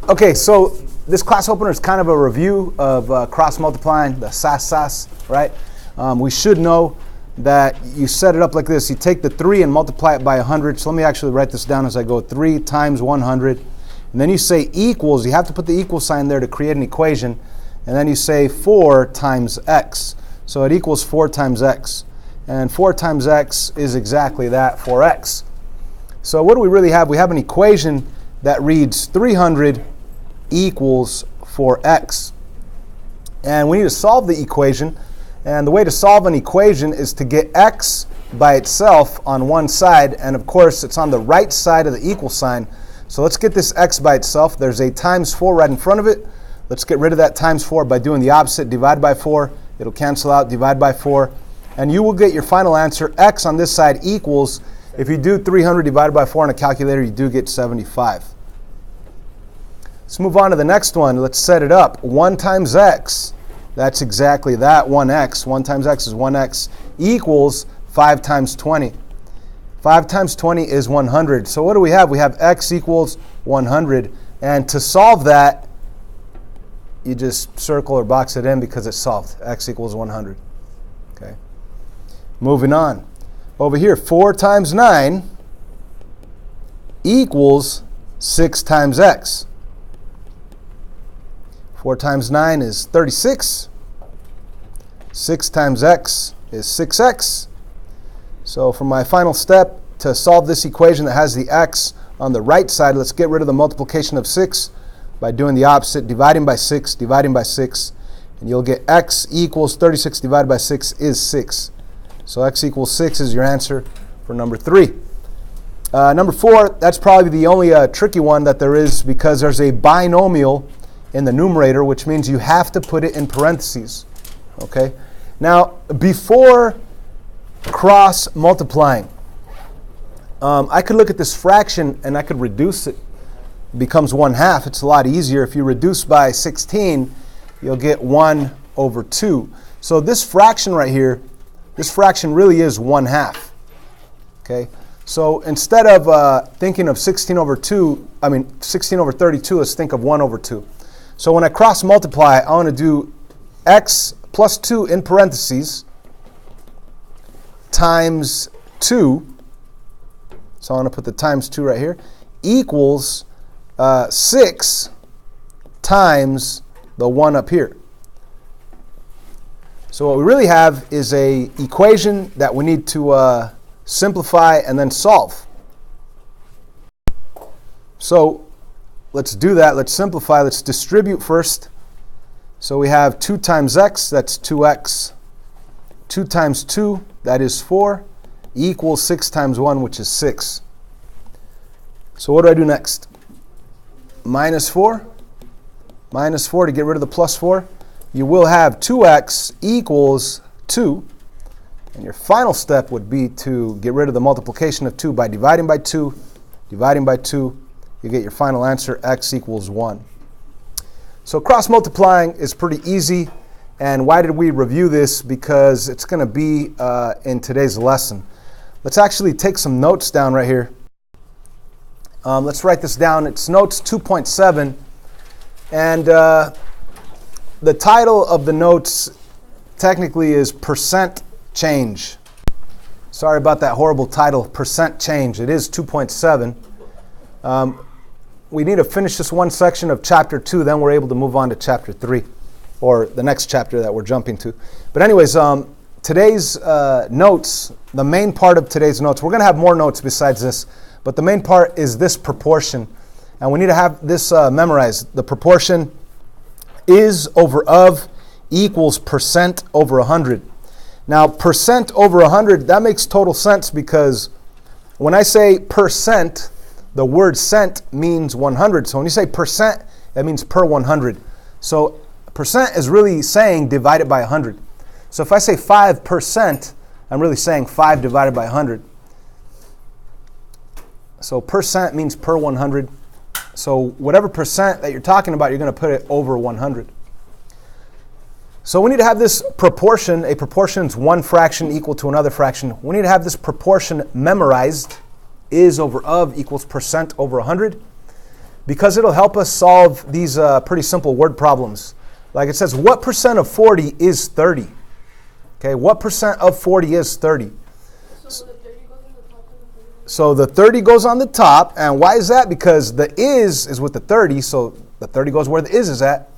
Okay, so this class opener is kind of a review of cross multiplying, the SAS, right? We should know that you set it up like this. You take the 3 and multiply it by 100. So let me actually write this down as I go. 3 times 100. And then you say equals. You have to put the equal sign there to create an equation. And then you say 4 times x. So it equals 4 times x. And 4 times x is exactly that, 4x. So what do we really have? We have an equation that reads 300 equals 4x. And we need to solve the equation. And the way to solve an equation is to get x by itself on one side. And of course, it's on the right side of the equal sign. So let's get this x by itself. There's a times 4 right in front of it. Let's get rid of that times 4 by doing the opposite. Divide by 4. It'll cancel out. Divide by 4. And you will get your final answer. X on this side equals, if you do 300 divided by 4 on a calculator, you do get 75. Let's move on to the next one. Let's set it up. 1 times x, that's exactly that, 1x. 1 times x is 1x, equals 5 times 20. 5 times 20 is 100. So what do we have? We have x equals 100. And to solve that, you just circle or box it in because it's solved. X equals 100. Okay. Moving on. Over here, 4 times 9 equals 6 times x. 4 times 9 is 36. 6 times x is 6x. So for my final step, to solve this equation that has the x on the right side, let's get rid of the multiplication of 6 by doing the opposite, dividing by 6, and you'll get x equals 36 divided by 6 is 6. So x equals 6 is your answer for number 3. Number 4, that's probably the only tricky one that there is, because there's a binomial in the numerator, which means you have to put it in parentheses. Okay? Now, before cross multiplying, I could look at this fraction and I could reduce it. It becomes 1/2. It's a lot easier. If you reduce by 16, you'll get 1 over 2. So this fraction right here, this fraction really is 1/2. Okay? So instead of thinking of 16 over 32, let's think of 1 over 2. So when I cross multiply, I want to do x plus 2 in parentheses times 2. So I want to put the times 2 right here, equals 6 times the 1 up here. So what we really have is a equation that we need to simplify and then solve. So let's do that. Let's simplify. Let's distribute first. So we have 2 times x, that's 2x. 2 times 2, that is 4, equals 6 times 1, which is 6. So what do I do next? Minus 4. Minus 4 to get rid of the plus 4. You will have 2x equals 2. And your final step would be to get rid of the multiplication of 2 by dividing by 2. Dividing by 2. You get your final answer, x equals 1. So cross multiplying is pretty easy. And why did we review this? Because it's going to be in today's lesson. Let's actually take some notes down right here. Let's write this down. It's notes 2.7. And the title of the notes technically is percent change. Sorry about that horrible title, percent change. It is 2.7. We need to finish this one section of chapter 2, then we're able to move on to chapter 3, or the next chapter that we're jumping to. But anyways, today's notes, the main part of today's notes, we're going to have more notes besides this, but the main part is this proportion. And we need to have this memorized. The proportion is over of equals percent over 100. Now, percent over 100, that makes total sense, because when I say percent, the word cent means 100. So when you say percent, that means per 100. So percent is really saying divided by 100. So if I say 5%, I'm really saying 5 divided by 100. So percent means per 100. So whatever percent that you're talking about, you're going to put it over 100. So we need to have this proportion. A proportion is one fraction equal to another fraction. We need to have this proportion memorized. Is over of equals percent over 100. because it'll help us solve these pretty simple word problems. Like it says, what percent of 40 is 30? Okay, what percent of 40 is 30? So the 30 goes on the top, and why is that? Because the is with the 30, so the 30 goes where the is at,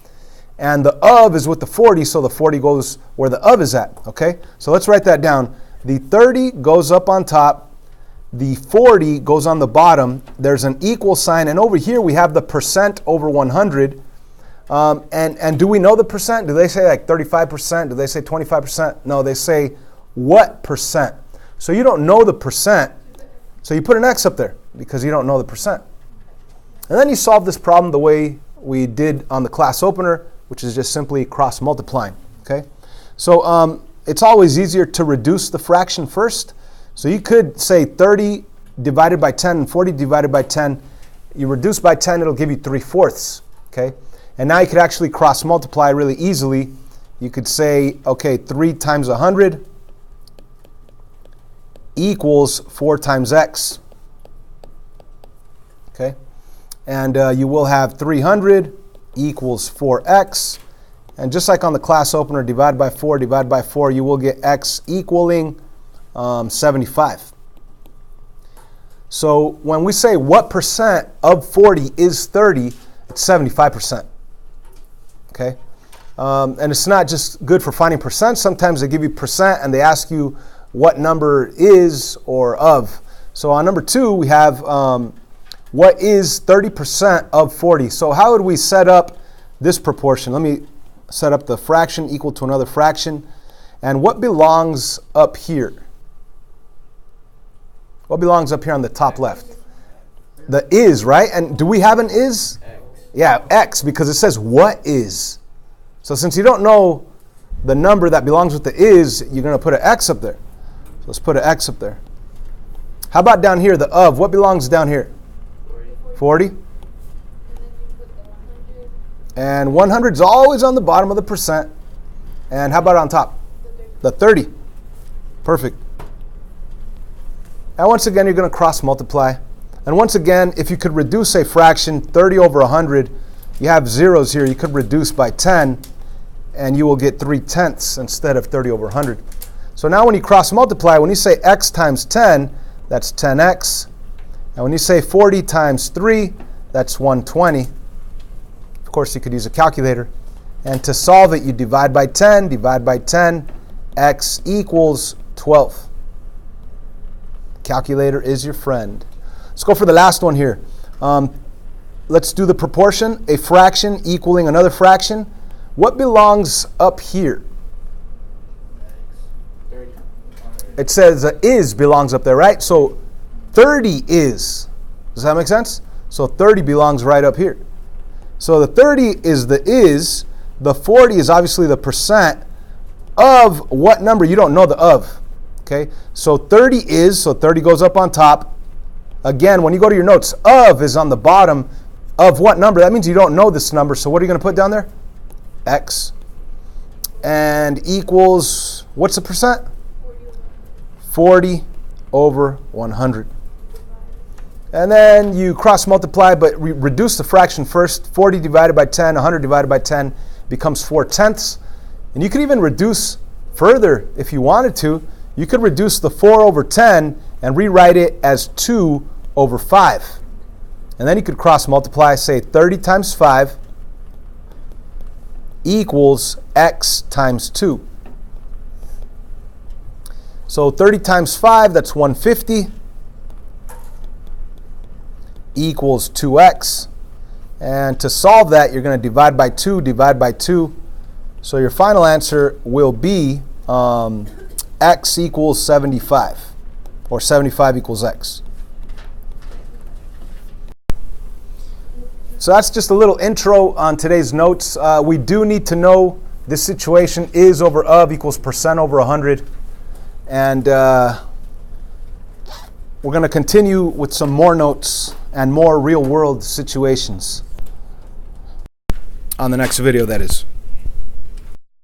and the of is with the 40, so the 40 goes where the of is at, okay? So let's write that down. The 30 goes up on top, the 40 goes on the bottom, there's an equal sign, and over here we have the percent over 100, and do we know the percent? Do they say like 35%? Do they say 25%? No, they say what percent? So you don't know the percent, so you put an X up there because you don't know the percent. And then you solve this problem the way we did on the class opener, which is just simply cross multiplying, okay? So it's always easier to reduce the fraction first. So you could say 30 divided by 10 and 40 divided by 10. You reduce by 10, it'll give you 3/4, okay? And now you could actually cross multiply really easily. You could say, okay, 3 times 100 equals 4 times x, okay? And you will have 300 equals 4x. And just like on the class opener, divide by 4, you will get x equaling 75. So when we say what percent of 40 is 30, it's 75%, okay? And it's not just good for finding percent. Sometimes they give you percent and they ask you what number is or of. So on number 2, we have what is 30% of 40. So how would we set up this proportion? Let me set up the fraction equal to another fraction. And what belongs up here? What belongs up here on the top left? The is, right? And do we have an is? X. Yeah, x, because it says what is. So since you don't know the number that belongs with the is, you're going to put an x up there. So let's put an x up there. How about down here, the of? What belongs down here? 40. And 100 is always on the bottom of the percent. And how about on top? The 30. Perfect. And once again, you're going to cross multiply. And once again, if you could reduce a fraction, 30 over 100, you have zeros here. You could reduce by 10, and you will get 3/10 instead of 30 over 100. So now when you cross multiply, when you say x times 10, that's 10x. And when you say 40 times 3, that's 120. Of course, you could use a calculator. And to solve it, you divide by 10, x equals 12. Calculator is your friend. Let's go for the last one here. Let's do the proportion, a fraction equaling another fraction. What belongs up here? It says is belongs up there, right? So 30 is. Does that make sense? So 30 belongs right up here. So the 30 is the is. The 40 is obviously the percent of what number? You don't know the of. Okay? So 30 is, so 30 goes up on top. Again, when you go to your notes, of is on the bottom. Of what number? That means you don't know this number. So what are you going to put down there? X. And equals, what's the percent? 40 over 100. And then you cross multiply, but reduce the fraction first. 40 divided by 10, 100 divided by 10 becomes 4/10. And you could even reduce further if you wanted to. You could reduce the 4 over 10 and rewrite it as 2 over 5. And then you could cross multiply, say 30 times 5 equals x times 2. So 30 times 5, that's 150, equals 2x. And to solve that, you're going to divide by 2. So your final answer will be x equals 75, or 75 equals x. So that's just a little intro on today's notes. We do need to know this situation is over of equals percent over 100. And we're going to continue with some more notes and more real world situations on the next video, that is.